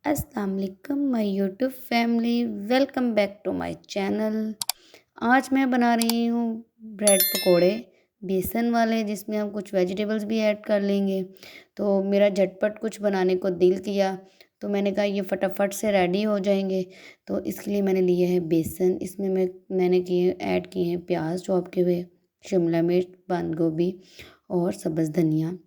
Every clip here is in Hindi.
अस्सलाम वालेकुम my YouTube family, welcome back to my channel. आज मैं बना रही हूँ ब्रेड पकोड़े बेसन वाले, जिसमें हम कुछ वेजिटेबल्स भी ऐड कर लेंगे। तो मेरा झटपट कुछ बनाने को दिल किया, तो मैंने कहा ये फटाफट से रेडी हो जाएंगे। तो इसके लिए मैंने लिए है बेसन। इसमें मैंने ऐड किए हैं प्याज चॉप किए हुए, शिमला मिर्च, बंद गोभी और सब्ज़ धनिया।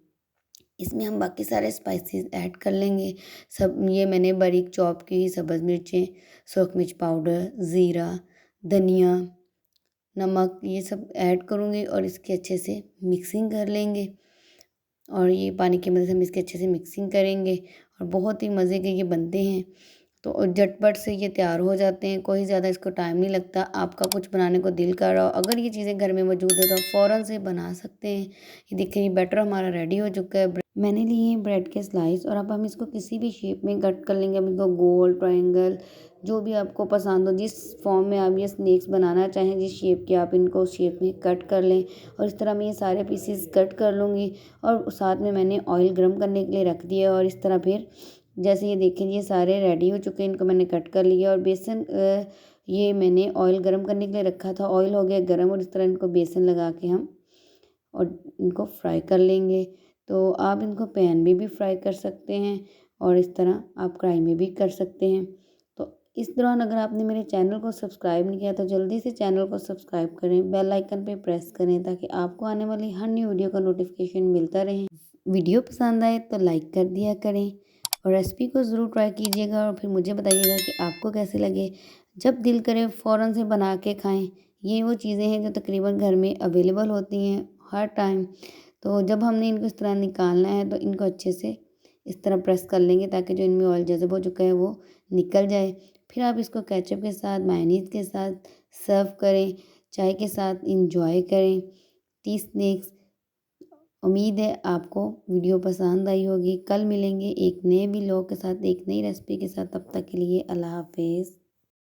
इसमें हम बाकी सारे स्पाइसेस ऐड कर लेंगे। सब ये मैंने बारीक चॉप की सब्ज़ मिर्चें, सूख मिर्च पाउडर, ज़ीरा, धनिया, नमक, ये सब ऐड करूँगी और इसकी अच्छे से मिक्सिंग कर लेंगे। और ये पानी की मदद से हम इसकी अच्छे से मिक्सिंग करेंगे और बहुत ही मज़े के ये बनते हैं। तो और झटपट से ये तैयार हो जाते हैं, कोई ज़्यादा इसको टाइम नहीं लगता। आपका कुछ बनाने को दिल कर रहा हो, अगर ये चीज़ें घर में मौजूद है तो आप फ़ौरन से बना सकते हैं। ये देखिए, ये बैटर हमारा रेडी हो चुका है। मैंने लिए हैं ब्रेड के स्लाइस और अब हम इसको किसी भी शेप में कट कर लेंगे। हम इसको गोल, ट्रायंगल, जो भी आपको पसंद हो, जिस फॉर्म में आप ये स्नैक्स बनाना चाहें, जिस शेप के, आप इनको उस शेप में कट कर लें। और इस तरह मैं ये सारे पीसेस कट कर लूँगी और साथ में मैंने ऑयल गर्म करने के लिए रख दिया। और इस तरह फिर जैसे ये देखें, ये सारे रेडी हो चुके हैं, इनको मैंने कट कर लिया। और बेसन ये मैंने ऑयल गर्म करने के लिए रखा था, ऑयल हो गया गर्म और इस तरह इनको बेसन लगा के हम और इनको फ्राई कर लेंगे। तो आप इनको पैन में भी फ्राई कर सकते हैं और इस तरह आप कढ़ाई में भी कर सकते हैं। तो इस दौरान अगर आपने मेरे चैनल को सब्सक्राइब नहीं किया तो जल्दी से चैनल को सब्सक्राइब करें, बेल आइकन पे प्रेस करें ताकि आपको आने वाली हर न्यू वीडियो का नोटिफिकेशन मिलता रहे। वीडियो पसंद आए तो लाइक कर दिया करें और रेसिपी को ज़रूर ट्राई कीजिएगा और फिर मुझे बताइएगा कि आपको कैसे लगे। जब दिल करे फ़ौरन से बना के खाएं। ये वो चीज़ें हैं जो तकरीबन घर में अवेलेबल होती हैं हर टाइम। तो जब हमने इनको इस तरह निकालना है तो इनको अच्छे से इस तरह प्रेस कर लेंगे ताकि जो इनमें ऑयल जज़ब हो चुका है वो निकल जाए। फिर आप इसको केचप के साथ, मायोनीज़ के साथ सर्व करें, चाय के साथ इंजॉय करें। T snacks. उम्मीद है आपको वीडियो पसंद आई होगी। कल मिलेंगे एक नए व्लॉग के साथ, एक नई रेसिपी के साथ। तब तक के लिए अल्लाह हाफ़िज़।